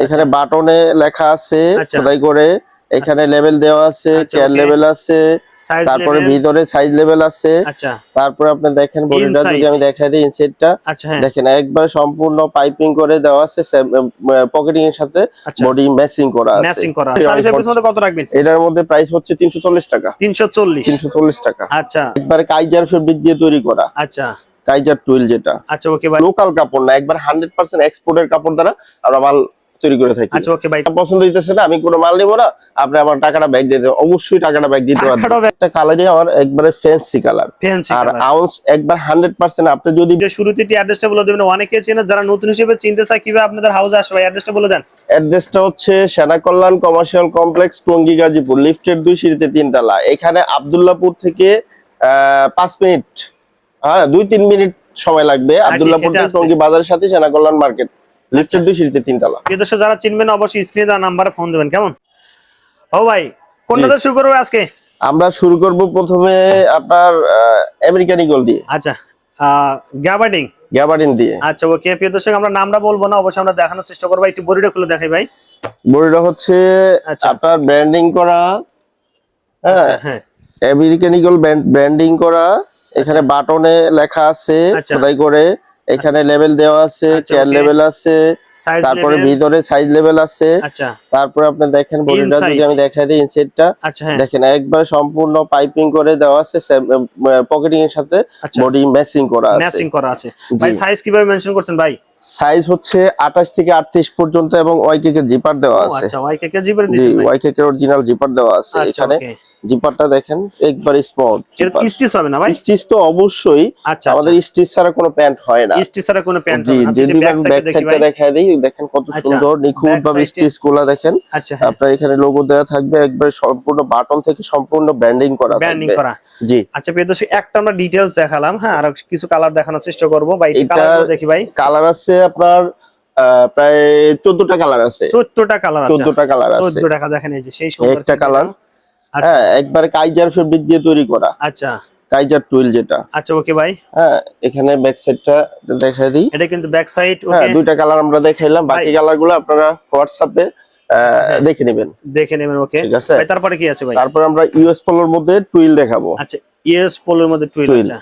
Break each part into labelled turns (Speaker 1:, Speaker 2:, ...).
Speaker 1: এখানে বাটনে লেখা আছে খোদাই করে, এখানে লেভেল দেওয়া আছে, কেয়ার লেভেল আছে, তারপরে ভিতরে সাইজ লেভেল আছে। তারপরে আপনি দেখেন বডিটা যদি আমি দেখাই দিই, ইনসাইডটা দেখেন একবার সম্পূর্ণ পাইপিং করে দেওয়া আছে, পকেটিং এর সাথে বডি ম্যাচিং করা আছে।
Speaker 2: কত রাখবেন?
Speaker 1: এটার মধ্যে প্রাইস হচ্ছে 340 টাকা। 340 টাকা।
Speaker 2: আচ্ছা,
Speaker 1: একবার কাইজার ফেব্রিক দিয়ে তৈরি করা।
Speaker 2: আচ্ছা,
Speaker 1: কাইজার টুইল যেটা।
Speaker 2: আচ্ছা, ওকে ভাই।
Speaker 1: লোকাল কাপড় না, একবার 100% এক্সপোর্টের কাপড় দ্বারা আমরা মাল তৈরি করে থাকি।
Speaker 2: আচ্ছা, ওকে ভাই।
Speaker 1: পছন্দ হইতেছে না, আমি কোনো মাল নেব না, আপনি আমার টাকাটা ব্যাক দিয়ে দেবেন। অবশ্যই টাকাটা ব্যাক দিতে পারবেন। একটা কালারই আমার একবারে ফ্যান্সি কালার, আর আউন্স একবার 100%। আপনি যদি
Speaker 2: শুরুতে অ্যাড্রেসটা বলে দেবেন, অনেকে চেনে যারা নতুন হিসেবে চিনতে চায় কিভাবে আপনাদের হাউসে আসবে, অ্যাড্রেসটা বলে দেন।
Speaker 1: অ্যাড্রেসটা হচ্ছে সেনা কল্যাণ কমার্শিয়াল কমপ্লেক্স, টঙ্গী, গাজীপুর, লিফটের 2 সিঁড়িতে 3 তলা। এখানে আব্দুল্লাহপুর থেকে 5 মিনিট, 2-3 মিনিট সময় লাগবে। আব্দুল্লাহপুর থেকে টঙ্গী বাজারের সাথে সেনা কল্যাণ মার্কেট, লিফটের 2 সিঁড়িতে 3 তলা।
Speaker 2: এদেশে যারা চিনবেন অবশ্যই স্ক্রিনে দেওয়া নাম্বারে ফোন দিবেন। কেমন? ও ভাই, কোনটা দিয়ে শুরু করব আজকে?
Speaker 1: আমরা শুরু করব প্রথমে আপনার আমেরিকান ঈগল দিয়ে।
Speaker 2: আচ্ছা, গ্যাবার্ডিন দিয়ে। আচ্ছা, ওকে। প্রিয় দর্শক, আমরা নামটা বলবো না, অবশ্যই আমরা দেখানোর চেষ্টা করব। একটু বডিটা খুলে দেখাই ভাই।
Speaker 1: বডিটা হচ্ছে আপনার ব্র্যান্ডিং করা, হ্যাঁ, আমেরিকান ঈগল ব্র্যান্ডিং করা। এখানে বাটনে লেখা আছে খোদাই করে, এখানে লেভেল দেওয়া আছে, কেয়ার লেভেল আছে, তারপরে ভিতরে সাইজ লেভেল আছে। তারপরে আপনি দেখেন বডিটা যদি আমি দেখাই দিই, ইনসাইডটা দেখেন একবার সম্পূর্ণ পাইপিং করে দেওয়া আছে, পকেটিং এর সাথে বডি ম্যাচিং করা আছে।
Speaker 2: ভাই সাইজ কিভাবে মেনশন করছেন ভাই?
Speaker 1: সাইজ হচ্ছে 28 থেকে 38 পর্যন্ত, এবং ওয়াইকেক এর জিপার দেওয়া আছে।
Speaker 2: আচ্ছা, ওয়াইকেক এর জিপার দিয়েছেন ভাই?
Speaker 1: ওয়াইকেক এর অরিজিনাল জিপার দেওয়া আছে। এখানে জিপারটা দেখেন একবার স্মুথ।
Speaker 2: এটা স্টিচ হবে না ভাই?
Speaker 1: স্টিচ তো অবশ্যই। আমাদের স্টিচ ছাড়া কোনো প্যান্ট হয় না।
Speaker 2: স্টিচ ছাড়া কোনো প্যান্ট হয় না।
Speaker 1: যদি ব্যাক সাইডটা দেখায় দেই, দেখেন কত সুন্দর নিখুঁত ভাবে স্টিচ গুলো দেখেন। আপনার এখানে লোগো দেওয়া থাকবে, একবার সম্পূর্ণ বাটন থেকে সম্পূর্ণ ব্র্যান্ডিং করা থাকবে। জি।
Speaker 2: আচ্ছা, প্রিয় দর্শক, একটা আমরা ডিটেইলস দেখালাম, হ্যাঁ, আর কিছু কালার দেখানোর চেষ্টা করব ভাই। কালারগুলো দেখি ভাই।
Speaker 1: কালার আছে আপনার প্রায় 14টা কালার আছে।
Speaker 2: 14টা কালার আছে।
Speaker 1: 14টা কালার আছে।
Speaker 2: 14 টাকা দেখেন, এই যে সেই সুন্দর
Speaker 1: একটা কালার। হ্যাঁ, একবারে কাইজার ফেব্রিক দিয়ে তৈরি করা।
Speaker 2: আচ্ছা,
Speaker 1: কাইজার টুইল যেটা।
Speaker 2: আচ্ছা, ওকে ভাই।
Speaker 1: হ্যাঁ, এখানে ব্যাক সাইডটা দেখাই দিই।
Speaker 2: এটা কিন্তু ব্যাক সাইড। ওকে,
Speaker 1: হ্যাঁ, 2টা কালার আমরা দেখাইলাম, বাকি কালারগুলো আপনারা হোয়াটসঅ্যাপে দেখে নেবেন।
Speaker 2: ওকে ভাই। তারপরে কি আছে ভাই?
Speaker 1: তারপর আমরা ইউএস পোলোর মধ্যে টুইল দেখাবো।
Speaker 2: আচ্ছা, ইউএস পোলোর মধ্যে টুইল। আচ্ছা,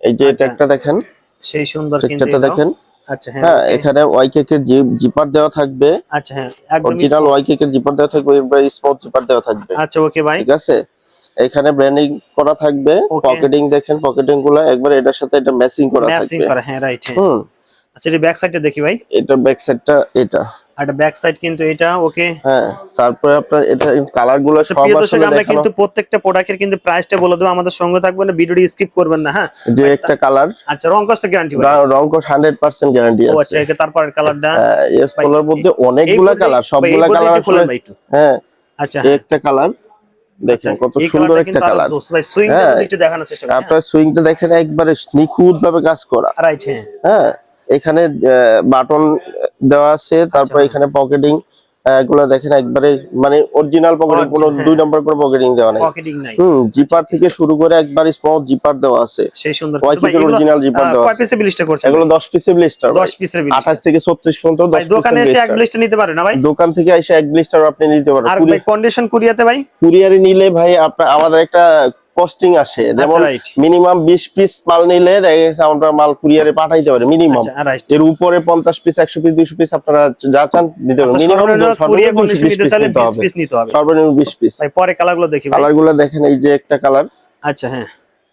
Speaker 1: এই যে একটা দেখেন,
Speaker 2: সেই সুন্দর কিন্তু
Speaker 1: এটা দেখেন।
Speaker 2: আচ্ছা,
Speaker 1: হ্যাঁ, এখানে ওয়াইকেক এর জিপার দেওয়া থাকবে।
Speaker 2: আচ্ছা, হ্যাঁ, একদম
Speaker 1: অরিজিনাল ওয়াইকেক এর জিপার দেওয়া থাকবে, স্মুথ জিপার দেওয়া থাকবে।
Speaker 2: আচ্ছা, ওকে ভাই।
Speaker 1: ঠিক আছে, এখানে ব্র্যান্ডিং করা থাকবে। পকেটিং দেখেন, পকেটিং গুলো একবার এটার সাথে এটা ম্যাচিং করা থাকবে।
Speaker 2: হ্যাঁ, রাইট। আচ্ছা, এই ব্যাক সাইডটা দেখি ভাই।
Speaker 1: এটা ব্যাক সাইডটা, এটা
Speaker 2: আর ব্যাক সাইড কিন্তু এটা। ওকে,
Speaker 1: হ্যাঁ। তারপরে আপনার এটা কালারগুলো সব
Speaker 2: আসলে আমরা কিন্তু প্রত্যেকটা প্রোডাক্টের কিন্তু প্রাইসটা বলে দেব। আমাদের সঙ্গে থাকবেন, ভিডিওটি স্কিপ করবেন না। হ্যাঁ,
Speaker 1: যে একটা কালার।
Speaker 2: আচ্ছা, রং কস্ট গ্যারান্টি ভাই?
Speaker 1: রং কস্ট 100% গ্যারান্টি আছে।
Speaker 2: আচ্ছা, এটা তারপরের কালারটা।
Speaker 1: ইয়েস পোলার মধ্যে অনেকগুলা কালার, সবগুলা কালার আসলে। হ্যাঁ,
Speaker 2: আচ্ছা,
Speaker 1: একটা কালার দেখেন কত সুন্দর একটা কালার।
Speaker 2: ভাই সুইংটা একটু দেখানোর চেষ্টা করুন।
Speaker 1: আপনার সুইংটা দেখেন একবারে নিখুঁত ভাবে কাজ করা।
Speaker 2: রাইট।
Speaker 1: হ্যাঁ, এখানে বাটন দেওয়া আছে, তারপর এখানে পকেটিং গুলো দেখেন একবারে মানে অরিজিনাল পকেটিং, কোনো 2 নম্বর করে পকেটিং দেওয়া নাই। জিপার থেকে শুরু করে একবার স্মুথ জিপার দেওয়া আছে।
Speaker 2: সেই সুন্দর
Speaker 1: অরিজিনাল জিপার দেওয়া আছে।
Speaker 2: কয় পিসে ব্লিস্টার করছে?
Speaker 1: এগুলো 10 পিসে ব্লিস্টার।
Speaker 2: 10 পিসের ব্লিস্টার,
Speaker 1: 28 থেকে 36 পর্যন্ত 10 পিসের।
Speaker 2: দোকানে এসে এক ব্লিস্টার নিতে পারে না ভাই?
Speaker 1: দোকান থেকে এসে এক ব্লিস্টার আপনি নিতে পারেন।
Speaker 2: আর ভাই কন্ডিশন কুরিয়াতে ভাই?
Speaker 1: কুরিয়ারে নিলে ভাই আপনার আমাদের একটা কস্টিং আসে, যেমন মিনিমাম 20 পিস মাল নিলে দেখা গেছে আমরা মাল কুরিয়ারে পাঠাইতে পারি মিনিমাম। এর উপরে 50 পিস, 100 পিস, 200 পিস আপনারা যা চান দিতে পারেন। মিনিমাম
Speaker 2: কুরিয়ার কন্ডিশন নিতে চাইলে 20 পিস নিতে হবে,
Speaker 1: সর্বনিম্ন 20 পিস।
Speaker 2: ভাই পরে কালারগুলো দেখি ভাই।
Speaker 1: কালারগুলো দেখেন, এই যে একটা কালার।
Speaker 2: আচ্ছা, হ্যাঁ,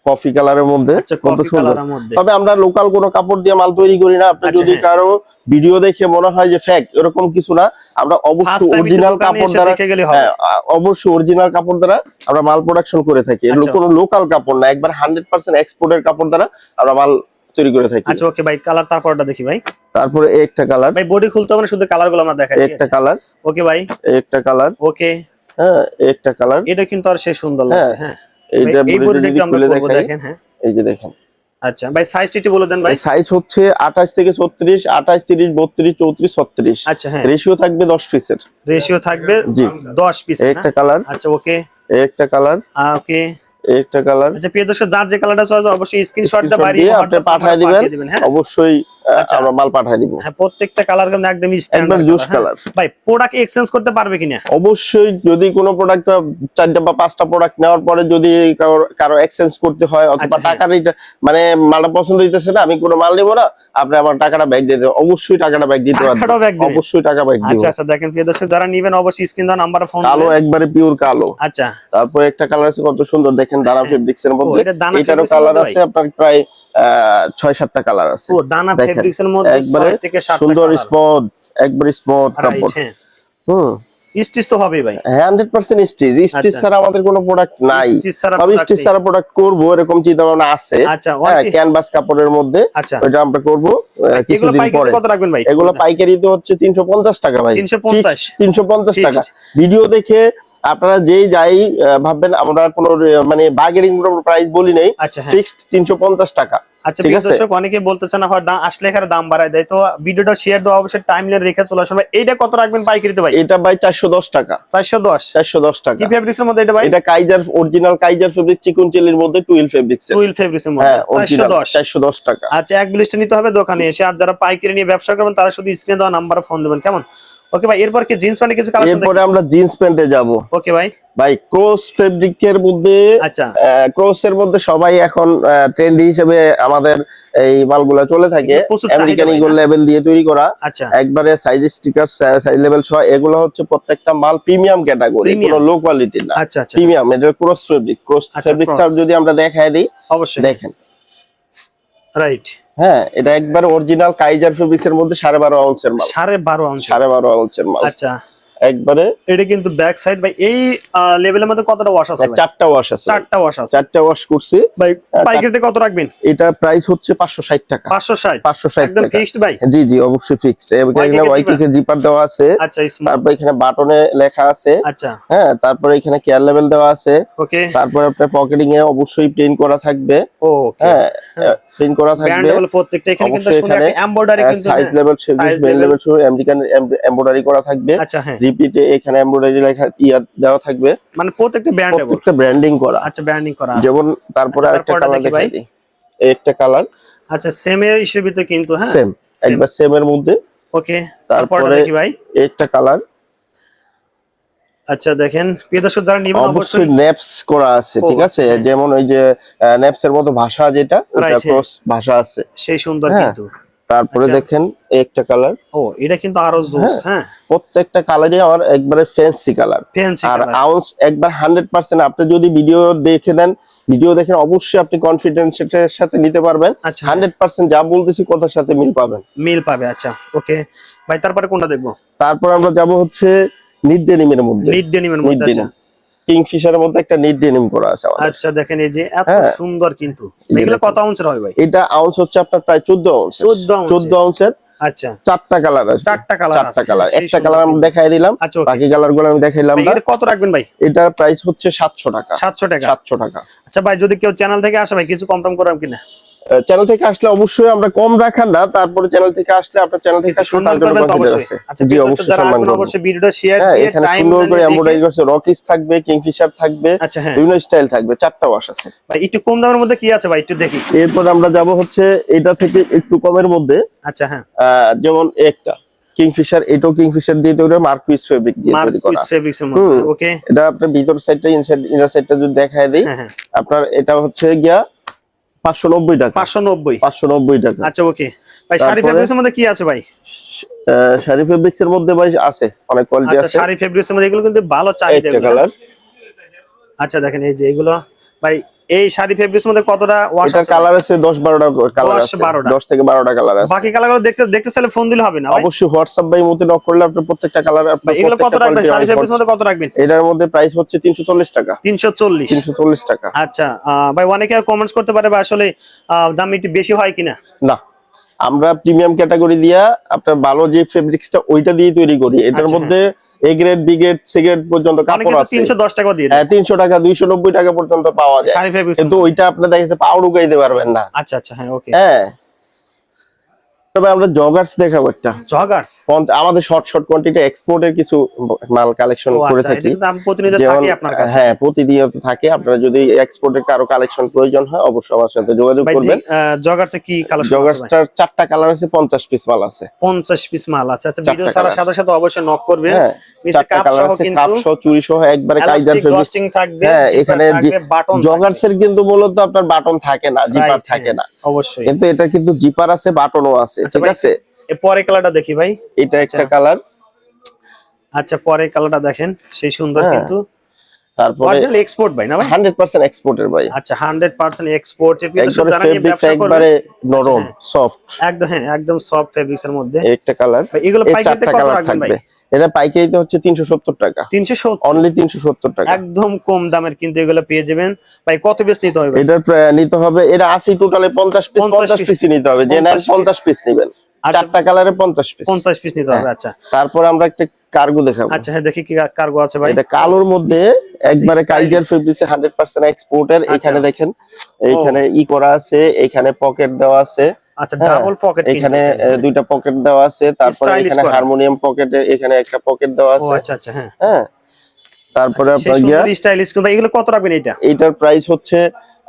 Speaker 1: কফি কালারের মধ্যে। কত সুন্দর। তবে আমরা লোকাল কোনো কাপড় দিয়ে মাল তৈরি করি না। আপনি যদি কারো ভিডিও দেখে মনে হয় যে ফেক, এরকম কিছু না। আমরা অবশ্যই অরিজিনাল কাপড় দ্বারা, অবশ্যই অরিজিনাল কাপড় দ্বারা আমরা মাল প্রোডাকশন করে থাকি। এগুলো কোনো লোকাল কাপড় না, একবার 100% এক্সপোর্টের কাপড় দ্বারা আমরা মাল তৈরি করে থাকি।
Speaker 2: আচ্ছা, ওকে ভাই। কালার তারপরটা দেখি ভাই।
Speaker 1: তারপরে একটা কালার।
Speaker 2: ভাই বডি খুলতে হবে না, শুধু কালারগুলো আমরা দেখাই।
Speaker 1: একটা কালার।
Speaker 2: ওকে ভাই,
Speaker 1: একটা কালার।
Speaker 2: ওকে,
Speaker 1: হ্যাঁ, একটা কালার।
Speaker 2: এটা কিন্তু আর সেই সুন্দর লাগছে। হ্যাঁ,
Speaker 1: এইটা
Speaker 2: বডিটা একটু আমরা করব, দেখেন। হ্যাঁ,
Speaker 1: এই যে দেখেন।
Speaker 2: আচ্ছা ভাই, সাইজটা একটু বলে দেন ভাই।
Speaker 1: সাইজ হচ্ছে 28 থেকে 36, 28, 30, 32, 34, 36।
Speaker 2: আচ্ছা, হ্যাঁ,
Speaker 1: রেশিও থাকবে 10 পিসের।
Speaker 2: রেশিও থাকবে 10 পিস।
Speaker 1: একটা কালার।
Speaker 2: আচ্ছা, ওকে,
Speaker 1: একটা কালার।
Speaker 2: ওকে,
Speaker 1: এই একটা কালার।
Speaker 2: আচ্ছা প্রিয় দর্শক, যার যে কালারটা চয়েস অবশ্যই স্ক্রিনশটটা বাড়িয়ে
Speaker 1: আপনি পাঠিয়ে দিবেন,
Speaker 2: হ্যাঁ
Speaker 1: অবশ্যই আমরা মাল পাঠিয়ে দিব।
Speaker 2: হ্যাঁ প্রত্যেকটা কালার কিন্তু একদম স্ট্যান্ডার্ড
Speaker 1: জুস কালার।
Speaker 2: ভাই প্রোডাক্ট এক্সচেঞ্জ করতে পারবে কিনা?
Speaker 1: অবশ্যই, যদি কোনো প্রোডাক্ট 4টা বা 5টা প্রোডাক্ট নেওয়ার পরে যদি কারো এক্সচেঞ্জ করতে হয় অথবা টাকার মানে মালটা পছন্দ হইতেছে না, আমি কোনো মাল নেব না, আপনি আমার টাকাটা ব্যাক দিয়ে দেবেন, অবশ্যই টাকাটা ব্যাক দিতে পারবেন, অবশ্যই টাকা ব্যাক দিব।
Speaker 2: আচ্ছা আচ্ছা দেখেন প্রিয় দর্শক, যারা নেবেন অবশ্যই স্ক্রিন দাও নাম্বারে ফোন
Speaker 1: কালো, একবারে পিওর কালো।
Speaker 2: আচ্ছা
Speaker 1: তারপরে একটা কালার আছে কত সুন্দর দেখেন, দানা ফেব্রিক্স এর মধ্যে, এটারও কালার আছে আপনার প্রায় 6-7টা কালার আছে।
Speaker 2: ও দানা ফেব্রিক্স এর মধ্যে 6 থেকে 7টা
Speaker 1: সুন্দর স্পট, একবারে স্পট কাপড়। স্টিচ তো হবে ভাই 100% স্টিচ। স্টিচ ছাড়া আমাদের কোনো প্রোডাক্ট নাই, সব স্টিচ ছাড়া প্রোডাক্ট করব এরকম চিন্তা ভাবনা আছে। ক্যানভাস কাপড়ের মধ্যে ওটা আমরা করব কিছুদিন পরে।
Speaker 2: কত রাখবেন ভাই?
Speaker 1: এগুলো পাইকারিতে হচ্ছে 350 টাকা ভাই, 350 টাকা। ভিডিও দেখে আপনারা যেই যাই ভাববেন আমরা কোনো মানে বার্গেনিং প্রাইস বলি নাই, ফিক্সড 350 টাকা।
Speaker 2: আচ্ছা প্রিয় দর্শক, অনেকে বলতেছেন না হয় আসলে এখানে দাম বাড়ায় দেয়, তো ভিডিওটা শেয়ার দাও অবশ্যই, টাইমলাইনে রেখে চলে আসবে। এইটা কত রাখবেন পাইকারিতে ভাই?
Speaker 1: এটা ভাই 410 টাকা।
Speaker 2: 410
Speaker 1: টাকা।
Speaker 2: কি ফেব্রিক্স এর মধ্যে এটা ভাই?
Speaker 1: এটা কাইজার, অরিজিনাল কাইজার ফেব্রিক্স, চিকন চিলির মধ্যে টুইল ফেব্রিক্স এর।
Speaker 2: টুইল ফেব্রিক্স এর মধ্যে
Speaker 1: 410 টাকা।
Speaker 2: আচ্ছা এক ব্লিস্ট নিতে হবে দোকানে এসে, আর যারা পাইকারি নিয়ে ব্যবসা করবেন তারা শুধু স্ক্রিনে দেওয়া নাম্বারে ফোন দিবেন, কেমন? ওকে ভাই, এরপর কি জিন্স প্যান্টে কিছু কালেকশন দেখি?
Speaker 1: এরপরে আমরা জিন্স প্যান্টে যাব।
Speaker 2: ওকে ভাই।
Speaker 1: ভাই ক্রস ফেব্রিকের মধ্যে,
Speaker 2: আচ্ছা
Speaker 1: ক্রসের মধ্যে সবাই এখন ট্রেন্ডি হিসেবে আমাদের এই মালগুলা চলে থাকে, আমেরিকান ইগল লেভেল দিয়ে তৈরি করা, একবারে সাইজ স্টিকার, সাইজ লেভেল সহ। এগুলো হচ্ছে প্রত্যেকটা মাল প্রিমিয়াম ক্যাটাগরি, কোনো লো কোয়ালিটি না, প্রিমিয়াম। এটা ক্রস ফেব্রিক। ক্রস ফেব্রিকটা যদি আমরা দেখায় দিই, অবশ্যই দেখেন,
Speaker 2: রাইট।
Speaker 1: হ্যাঁ, এটা একবার অরিজিনাল কাইজার ফেব্রিক্স এর মধ্যে 12.5 আউন্সের মাল। 12.5 আউন্সের মাল।
Speaker 2: আচ্ছা
Speaker 1: একবারে
Speaker 2: এটা কিন্তু ব্যাক সাইড ভাই। এই লেভেলের মধ্যে কতটা ওয়াশ আছে ভাই?
Speaker 1: 4টা ওয়াশ আছে। 4টা ওয়াশ আছে, 4টা ওয়াশ করছি
Speaker 2: ভাই। পাইকারিতে কত রাখবেন?
Speaker 1: এটা প্রাইস হচ্ছে 560 টাকা। 560
Speaker 2: একদম ফিক্সড ভাই?
Speaker 1: জি জি অবশ্যই ফিক্সড। এখানে ওয়াইকে জিপার দেওয়া আছে।
Speaker 2: আচ্ছা
Speaker 1: তারপর এখানে বাটনে লেখা আছে।
Speaker 2: আচ্ছা
Speaker 1: হ্যাঁ, তারপর এখানে কেয়ার লেভেল দেওয়া আছে।
Speaker 2: ওকে।
Speaker 1: তারপর আপনার পকেটিং এ অবশ্যই প্রিন্ট করা থাকবে।
Speaker 2: ওকে
Speaker 1: হ্যাঁ, প্রিন্ট করা থাকবে।
Speaker 2: ব্র্যান্ড লেভেল প্রত্যেকটা এখানে কিন্তু সুন্দর একটা এমব্রয়ডারি কিন্তু
Speaker 1: size level, size level American embroidery করা থাকবে।
Speaker 2: আচ্ছা হ্যাঁ,
Speaker 1: রিপিটে এখানে এমব্রয়ডারি লেখা দেওয়া থাকবে,
Speaker 2: মানে প্রত্যেকটা ব্র্যান্ড লেভেল,
Speaker 1: প্রত্যেকটা ব্র্যান্ডিং করা।
Speaker 2: আচ্ছা ব্র্যান্ডিং করা।
Speaker 1: যেমন তারপরে আরেকটা কালার দেখাই দিই, এই একটা কালার।
Speaker 2: আচ্ছা সেম এর ইসের ভিতরে কিন্তু, হ্যাঁ
Speaker 1: সেম, একবার সেম এর মধ্যে।
Speaker 2: ওকে,
Speaker 1: তারপরে দেখি ভাই এই একটা কালার।
Speaker 2: আচ্ছা দেখেন প্রিয় দর্শক, যারা নেবেন অবশ্যই
Speaker 1: নেপস করা আছে, ঠিক আছে? যেমন ওই যে নেপস এর মতো ভাষা, যেটা ওটা ক্রস ভাষা আছে, সেই সুন্দর কিন্তু। তারপরে দেখেন একটা কালার। ও এটা কিন্তু আরো জোস। হ্যাঁ, প্রত্যেকটা কালারই আমার একবারে ফ্যান্সি কালার। আর আউন্স একবার 100%। আপনি যদি ভিডিও দেখে দেন, ভিডিও দেখেন, অবশ্যই আপনি কনফিডেন্সের সাথে নিতে পারবেন। 100% যা বলতেছি কথার সাথে মিল পাবেন, মিল পাবে। আচ্ছা ওকে ভাই, তারপরে কোনটা দেখবো? তারপর আমরা যাব হচ্ছে নিট ডেনিমের মধ্যে। নিট ডেনিমের মধ্যে আচ্ছা, কিংফিশারের মধ্যে একটা নিট ডেনিম করা আছে আমাদের। আচ্ছা দেখেন এই যে এত সুন্দর, কিন্তু এগুলো কত আউন্সের হয় ভাই? এটা আউন্স হচ্ছে আপনার প্রায় 14 আউন্স। 14 আউন্সের। আচ্ছা 4টা কালার আছে। 4টা কালার। একটা কালার আমি দেখাই দিলাম, বাকি কালারগুলো আমি দেখাইলাম না। এটা কত রাখবেন ভাই? এটা প্রাইস হচ্ছে 700 টাকা। 700 টাকা। 700 টাকা। আচ্ছা ভাই, যদি কেউ চ্যানেল থেকে আসে ভাই, কিছু কম টম করাম কিনা? চ্যানেল থেকে আসলে অবশ্যই আমরা কম রাখার না, তারপরে চ্যানেল থেকে আসলে আপনার চ্যানেল থেকে সম্মান করবেন তো অবশ্যই। আচ্ছা জি অবশ্যই সম্মান করব। অবশ্যই ভিডিওটা শেয়ার দিয়ে টাইম সুন্দর করে এমব্রয়ডারি করছে, রকিস থাকবে, কিংফিশার থাকবে, বিভিন্ন স্টাইল থাকবে, 4টা ওয়াশ আছে ভাই। একটু কম দামের মধ্যে কি আছে ভাই একটু দেখি। এরপর আমরা যাব হচ্ছে এটা থেকে একটু কমের মধ্যে। আচ্ছা হ্যাঁ, যেমন একটা কিংফিশার, এটাও কিংফিশার দিয়ে তৈরি, মার্কুইস ফেব্রিক দিয়ে তৈরি করা। মার্কুইস ফেব্রিক্স এর মধ্যে। ওকে, এটা আপনার ভিতর সাইডটা, ইনার সাইডটা যদি দেখায় দেই, আপনার এটা হচ্ছে গিয়া 590 টাকা। 590 টাকা। আচ্ছা ওকে ভাই, শাড়ি ফেব্রিক্স এর মধ্যে কি আছে ভাই? শাড়ি ফেব্রিক্স এর মধ্যে ভাই আছে অনেক কোয়ালিটি আছে। আচ্ছা শাড়ি ফেব্রিক্স এর মধ্যে এগুলো কিন্তু ভালো চাহিদা কালার। আচ্ছা দেখেন এই যে এগুলো ভাই, এই শাড়ি ফেব্রিক্স মধ্যে কতটা ওয়াশ আছে? এটা কালার আছে 10-12টা কালার আছে, 10 থেকে 12টা কালার আছে। বাকি কালারগুলো দেখতে চাইলে ফোন দিলে হবে না ভাই? অবশ্যই হোয়াটসঅ্যাপ বাই মতে নক করলে আপনি প্রত্যেকটা কালার আপনি এগুলো কত রাখবেন? শাড়ি ফেব্রিক্স মধ্যে কত রাখবেন? এটার মধ্যে প্রাইস হচ্ছে 340 টাকা। 340 টাকা। আচ্ছা ভাই, অনেকে কমেন্টস করতে পারে বা আসলে দাম একটু বেশি হয় কিনা? না, আমরা প্রিমিয়াম ক্যাটাগরি দিয়া আপনার ভালো যে ফেব্রিক্সটা ওইটা দিয়ে তৈরি করি। এটার মধ্যে A grade, B grade, C grade পর্যন্ত কাপড় আছে। 310 টাকা দিয়ে দেয়। 300 টাকা, 290 টাকা পর্যন্ত পাওয়া যায় শাড়ি ফেব্রিক্স, কিন্তু ওইটা আপনি দেখেছে পাও ঢুকাইতে পারবেন না। আচ্ছা আচ্ছা হ্যাঁ ওকে। হ্যাঁ তবে আমরা জগার্স দেখাবো একটা।
Speaker 2: জগার্স
Speaker 1: আমাদের শর্ট কোয়ান্টিটি এক্সপোর্টের কিছু মাল কালেকশন করে থাকি।
Speaker 2: প্রতিনিয়ত থাকে আপনার কাছে?
Speaker 1: হ্যাঁ, প্রতিনিয়ত থাকে। আপনারা যদি এক্সপোর্টের কারো কালেকশন প্রয়োজন হয় অবশ্যই আমার সাথে যোগাযোগ করবেন।
Speaker 2: জগার্সে কি কালেকশন আছে?
Speaker 1: জগার্সটার 4টা কালার আছে, 50 পিস মাল আছে।
Speaker 2: 50 পিস মাল। আচ্ছা আচ্ছা, ভিডিও ছাড়ার সাথে সাথে অবশ্যই নক করবেন। নিচে
Speaker 1: 4টা
Speaker 2: কাপ
Speaker 1: কালার
Speaker 2: সহ
Speaker 1: আছে,
Speaker 2: কিন্তু
Speaker 1: কাপ সহ চুরি সহ একবারে কাইজার ফেব্রিক্স
Speaker 2: থাকবে।
Speaker 1: হ্যাঁ, এখানে
Speaker 2: বাটন
Speaker 1: জগার্সের কিন্তু মূলত আপনার বাটন থাকে না, জিপার থাকে না
Speaker 2: অবশ্যই,
Speaker 1: কিন্তু এটা কিন্তু জিপার আছে, বাটনও আছে। ঠিক আছে,
Speaker 2: পরে কালারটা দেখি ভাই।
Speaker 1: এটা একটা কালার।
Speaker 2: আচ্ছা, পরে কালারটা দেখেন, সেই সুন্দর কিন্তু।
Speaker 1: তারপরে
Speaker 2: অরিজিনাল এক্সপোর্ট ভাই না ভাই?
Speaker 1: 100% এক্সপোর্টের ভাই।
Speaker 2: আচ্ছা, 100% এক্সপোর্ট। এর ভিতরে
Speaker 1: একবারে
Speaker 2: যারা নিয়ে ব্যবসা করবে
Speaker 1: একবারে নরম সফট,
Speaker 2: একদম একদম সফট ফেব্রিক্স এর মধ্যে
Speaker 1: একটা কালার।
Speaker 2: এগুলো পাইকারিতে কত রাখবেন ভাই?
Speaker 1: এটা পাইকারিতে হচ্ছে 370 টাকা।
Speaker 2: 370
Speaker 1: অনলি 370 টাকা,
Speaker 2: একদম কম দামের কিন্তু এগুলো পেয়ে যাবেন ভাই। কত পিস নিতে হবে?
Speaker 1: এটা নিতে হবে, এটা 80 টোটালে 50 পিস, 50 পিসই নিতে হবে। যে নেন 50 পিস নেবেন, 4টা কালারে 50 পিস,
Speaker 2: 50 পিস নিতে হবে। আচ্ছা,
Speaker 1: তারপর আমরা একটা কার্গো দেখাবো।
Speaker 2: আচ্ছা হ্যাঁ, দেখি কি কার্গো আছে ভাই।
Speaker 1: এটা কালোর মধ্যে একবারে কাইজার ফেব্রিক্সে 100% এক্সপোর্টের। এখানে দেখেন, এইখানে করা আছে, এখানে পকেট দেওয়া আছে।
Speaker 2: আচ্ছা, ডাবল পকেট,
Speaker 1: এখানে 2টা পকেট দেওয়া আছে। তারপরে এখানে হারমোনিয়াম পকেটে এখানে একটা পকেট দেওয়া আছে।
Speaker 2: আচ্ছা আচ্ছা, হ্যাঁ
Speaker 1: হ্যাঁ। তারপরে আপনার
Speaker 2: স্টাইলিশ ভাই, এগুলো কত রাখবেন?
Speaker 1: এইটার প্রাইস হচ্ছে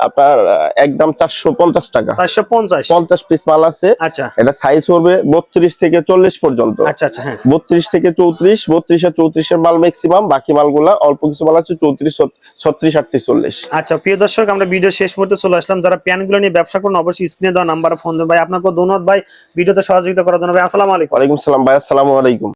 Speaker 1: আপনার একদম 450 টাকা।
Speaker 2: 450
Speaker 1: 50 পিস মাল আছে।
Speaker 2: আচ্ছা,
Speaker 1: এটা সাইজ হবে 32 থেকে 40 পর্যন্ত।
Speaker 2: আচ্ছা আচ্ছা, হ্যাঁ
Speaker 1: 32 থেকে 34, 32 আর 34 এর মাল ম্যাক্সিমাম, বাকি মালগুলা অল্প কিছু মাল আছে 34, 36, 38, 40।
Speaker 2: আচ্ছা, প্রিয় দর্শক, আমরা ভিডিও শেষ মুহূর্তে চলে আসলাম। যারা প্যানগুলো নিয়ে ব্যবসা করুন অবশ্যই স্ক্রিনে দেওয়া নাম্বারে ফোন দেবেন ভাই। আপনাকে ধন্যবাদ ভাই ভিডিওতে সহযোগিতা করার জন্য ভাই। আসসালামু আলাইকুম।
Speaker 1: ওয়ালাইকুম সালাম ভাই, আসসালামু আলাইকুম।